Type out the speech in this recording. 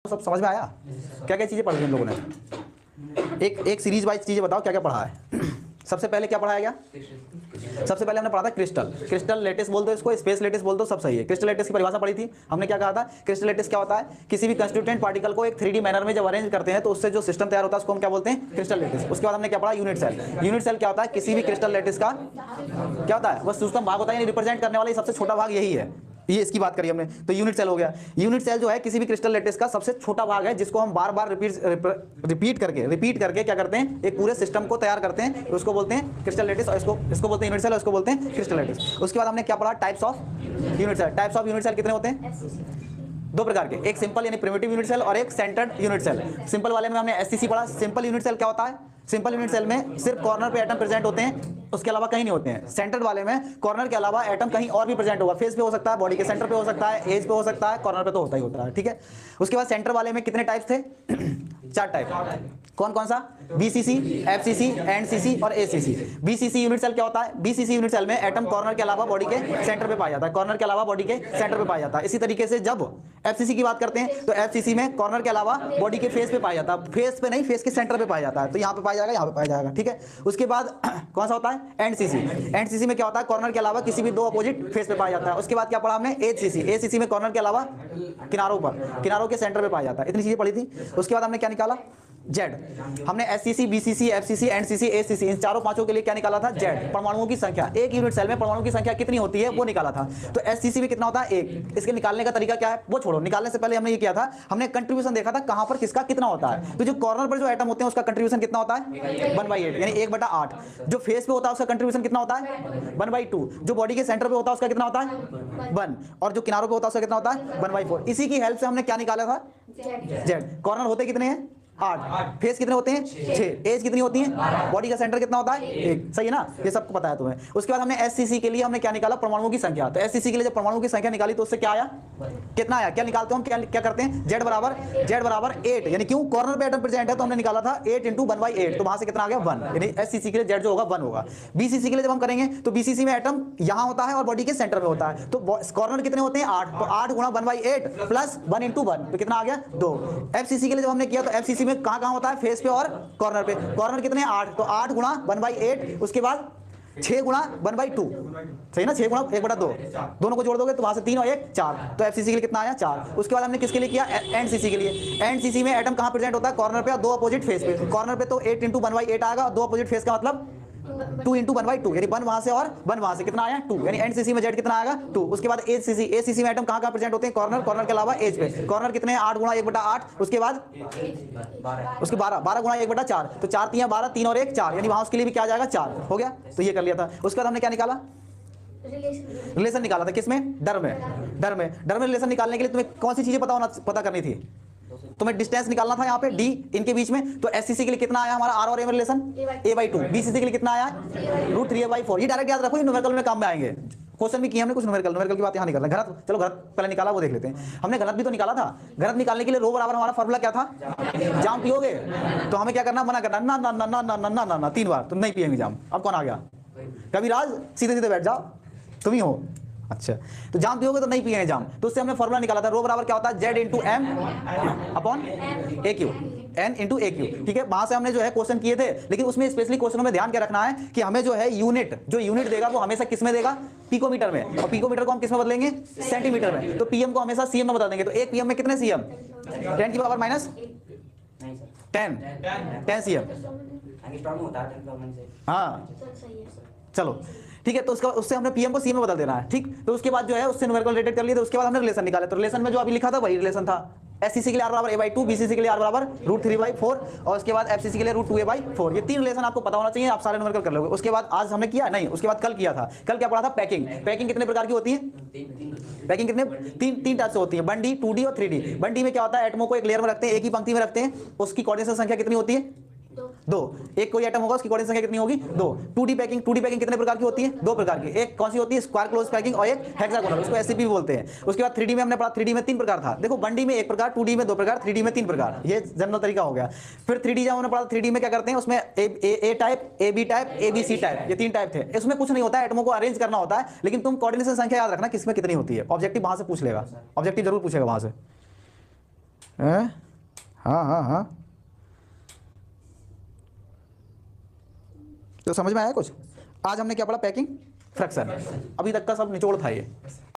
सब समझ में आया? क्या क्या चीज़ें पढ़ी इन लोगों ने? एक सीरीज वाइज चीज़ें बताओ क्या क्या पढ़ा है। सबसे पहले क्या पढ़ाया गया? सबसे पहले हमने पढ़ा था क्रिस्टल लेटिस बोल दो इसको, स्पेस लेटिस बोल दो, सब सही है। क्रिस्टल लेटिस की परिभाषा पढ़ी थी हमने। क्या कहा था? क्रिस्टल लेटिस क्या होता है? किसी भी कंस्टिट्यूएंट पार्टिकल को एक 3D मैनर में जब अरेंज करते हैं तो उससे जो सिस्टम तैयार होता है उसको हम क्या बोलते हैं? Crystal lettuce. उसके बाद हमने क्या पढ़ा? Unit cell. यूनिट सेल क्या होता है? किसी भी क्रिस्टल लेटिस का क्या होता है? वह सूक्ष्म भाग होता है, यानी रिप्रेजेंट करने वाला सबसे छोटा भाग यही है। ये इसकी बात करी हमने, तो यूनिट सेल हो गया। यूनिट सेल जो है किसी भी क्रिस्टल लेटिस का सबसे छोटा भाग है, जिसको हम बार बार रिपीट करके क्या करते हैं? एक पूरे सिस्टम को तैयार करते हैं, उसको बोलते हैं क्रिस्टल लेटिस, और इसको बोलते हैं यूनिट सेल, और इसको बोलते हैं क्रिस्टल लेटिस। उसके बाद हमने क्या पढ़ा? Types of unit cell. Types of unit cell कितने होते हैं? दो प्रकार के, एक सिंपल यानी प्रिमिटिव यूनिट सेल और एक सेंटर्ड यूनिट सेल। सिंपल वाले में हमने एससीसी पढ़ा। सिंपल यूनिट सेल क्या होता है? सिंपल यूनिट सेल में सिर्फ कॉर्नर पे एटम प्रेजेंट होते हैं, उसके अलावा कहीं नहीं होते हैं। सेंटर्ड वाले में कॉर्नर के अलावा एटम कहीं और भी प्रेजेंट होगा, फेस पे हो सकता है, बॉडी के सेंटर पे हो सकता है, एज पे हो सकता है, कॉर्नर पे तो होता ही होता है, ठीक है। उसके बाद सेंटर वाले में कितने टाइप्स थे? 4 टाइप। कौन कौन सा? बीसीसी, एफसीसी, एनसीसी और एसीसी। बीसीसी यूनिट सेल क्या होता है? बीसीसी यूनिट सेल में एटम कॉर्नर के अलावा बॉडी के सेंटर पे पाया जाता है, कॉर्नर के अलावा बॉडी के सेंटर पे पाया जाता है। इसी तरीके से जब एफसीसी की बात करते हैं तो एफसीसी में कॉर्नर के अलावा बॉडी के फेस पे पाया जाता है, फेस पे नहीं, फेस के सेंटर पे पाया जाता है। तो यहाँ पे पाया जाएगा, यहाँ पे पाया जाएगा, ठीक है। उसके बाद कौन सा होता है? एनसीसी। एनसीसी में क्या होता है? कॉर्नर के अलावा किसी भी दो अपोजिट फेस पे पाया जाता है। उसके बाद क्या पढ़ा हमने? एचसीसी। एचसीसी में कॉर्नर के अलावा किनारों पर, किनारों के सेंटर पे पाया जाता है। इतनी चीजें पढ़ी थी। उसके बाद हमने क्या निकाला? जेड। हमने SCC, BCC, FCC, NCC, ACC, इन चारों पांचों के लिए क्या निकाला था? जेड। परमाणुओं की संख्या, एक यूनिट सेल में परमाणुओं की संख्या कितनी होती है वो निकाला था। तो एससीसी में कितना होता है? 1। इसके निकालने का तरीका क्या है वो छोड़ो, निकालने से पहले हमने ये किया था, हमने कंट्रीब्यूशन देखा था कहां पर किसका कितना होता है। तो जो कॉर्नर पर जो एटम होते हैं उसका कंट्रीब्यूशन कितना होता है? 1/8 यानी 1/8। जो फेस पे होता है उसका कंट्रीब्यूशन कितना होता है? 1/2। जो बॉडी के सेंटर पे होता है उसका कितना होता है? 1। और जो किनारों पे होता है उसका कितना होता है? 1/4। इसी की हेल्प से हमने क्या निकाला था? जेड। कॉर्नर होते कितने हैं? 8। फेस कितने होते हैं? 6। एज कितनी होती है? बॉडी का सेंटर कितना होता है? 1। सही है ना? ये सबको पता है तुम्हें। उसके बाद हमने एससीसी के लिए हमने क्या निकाला? परमाणुओं की संख्या। तो एससीसी के लिए जब परमाणुओं की संख्या निकाली तो उससे क्या आया? कितना आया? क्या निकालते हैं हम? क्या करते हैं? जेड बराबर 8। यानी क्यों? कॉर्नर पे एटम प्रेजेंट है तो हमने निकाला था 8 × 1/8। तो वहां से कितना आ गया? 1। यानी एससीसी के लिए जेड जो होगा 1 होगा। बीसीसी के लिए जब हम करेंगे तो बीसीसी में एटम यहां होता है और बॉडी के सेंटर में होता है। तो कॉर्नर कितने होते हैं? 8। तो 8 × 1/8 प्लस 1 × 1 तो कितना आ गया? 2। एफसीसी के लिए जब हमने किया तो एफसीसी में कहां होता है? फेस पे और कॉर्नर पे। कॉर्नर कितने? 8। तो 8 × 1/8, उसके बाद 6 × 1/2। सही ना? 6 × 1/2। दोनों को जोड़ दोगे तो वहां से 3 और 1 4। तो एफसीसी के लिए कितना आया? 4। उसके बाद हमने किसके लिए किया? एनसीसी के लिए। एनसीसी में एटम कहां प्रेजेंट होता है? कॉर्नर पे और दो अपोजिट फेस पे। कॉर्नर पे तो 8 × 1/8 आएगा और दो अपोजिट फेस का मतलब 2 × 1/2 यानी 1 वहां से और 1 वहां से। कितना आया? 2। यानी एनसीसी में जेड कितना आएगा? 2। उसके बाद एचसीसी। एचसीसी में एटम कहां प्रेजेंट होते हैं? कॉर्नर के अलावा एज पे। कॉर्नर कितने हैं? 8 × 1/8। उसके बाद उसके 12 × 1/4। तो 4 × 3 12, 3 और 1 4, यानी वहां उसके लिए भी क्या आ जाएगा? 4 हो गया। तो ये कर लिया था। उसके बाद हमने क्या निकाला? रिलेशन निकाला था। किसमें? डर में रिलेशन निकालने के लिए तुम्हें कौन सी चीजें पता करनी थी? तुम्हें डिस्टेंस निकालना था यहाँ पे डी इनके बीच में। तो एससीसी के लिए कितना आया हमारा? आर और ए में रिलेशन a/2। बीसीसी के लिए कितना आया? √3a/4। ये डायरेक्ट याद रखो, ये न्यूमेरिकल में काम में आएंगे। क्वेश्चन भी किए हमने कुछ न्यूमेरिकल की बात यहाँ नहीं कर रहे। घनत्व, चलो घनत्व पहले निकाला वो देख लेते हैं। हमने घनत्व भी तो निकाला था। घनत्व निकालने के लिए रो बराबर हमारा फॉर्मूला क्या था? जाम पियोगे? तो हमें क्या करना? मना करना, ना ना ना ना ना ना ना ना 3 बार। तुम नहीं पियेंगे जाम। अब कौन आ गया? कविराज, सीधे बैठ जाओ, तुम ही हो। अच्छा, तो जाम पियोगे तो नहीं पिएंगे जाम। तो उससे हमने फॉर्मूला निकाला था, रो बराबर क्या होता है? Z × M/AQ, N × AQ, ठीक है। वहां से हमने जो है क्वेश्चन किए थे, लेकिन उसमें स्पेशली क्वेश्चनों में ध्यान क्या रखना है कि हमें जो है यूनिट देगा वो हमेशा किस में देगा? पिकोमीटर में। और पिकोमीटर को हम किस में बदलेंगे? सेंटीमीटर में। तो पीएम को हमेशा सीएम में बदल देंगे। तो एक पीएम में कितने सीएम? 10⁻10 सीएम। हाँ चलो ठीक है। तो उससे हमने पीएम को सी में बदल देना है, ठीक। तो उसके बाद जो है उससे न्यूमेरिकल रिलेटेड कर लिया। तो उसके बाद हमने रिलेशन निकाले। तो रिलेशन में जो अभी लिखा था वही रिलेशन था। एससीसी के लिए r = a/2, बीसीसी के लिए r = √3/4 और उसके बाद एफसीसी के लिए √2a/4। ये 3 रिलेशन आपको पता होना चाहिए, आप सारे न्यूमेरिकल कर लोगे। उसके बाद आज हमने किया नहीं, उसके बाद कल किया था। कल क्या पढ़ा था? पैकिंग। पैकिंग कितने प्रकार की होती है? पैकिंग कितने? तीन टाइप से होती है, 1D, 2D और 3D। 1D में क्या होता है? एटमों को एक लेयर में रखते हैं, एक ही पंक्ति में रखते हैं। उसकी कोऑर्डिनेशन संख्या कितनी होती है? 2। एक कोई एटम होगा उसकी कोऑर्डिनेशन संख्या कितनी होगी? 2। 2D पैकिंग कितने प्रकार की होती है? 2 प्रकार की। एक कौन सी होती है? स्क्वायर क्लोज पैकिंग और एक हेक्सागोनल, उसको एससीपी भी बोलते हैं। उसके बाद 3D में हमने पढ़ा, 3D में 3 प्रकार था। देखो 1D में 1 प्रकार, 2D में 2 प्रकार, 3D में 3 प्रकार। ये जनरल तरीका हो गया। फिर 3D जब हमने पढ़ा, 3D में क्या करते हैं? उसमें A type, AB type, ABC type, ये 3 टाइप थे। इसमें कुछ नहीं होता है, एटमों को अरेंज करना होता है, लेकिन तुम कोऑर्डिनेशन संख्या याद रखना किसमें कितनी होती है। ऑब्जेक्टिव वहां से पूछ लेगा, ऑब्जेक्टिव जरूर पूछेगा वहां से। हैं? हाँ हाँ हाँ, तो समझ में आया कुछ? आज हमने क्या पढ़ा? Packing, fraction. अभी तक का सब निचोड़ था ये।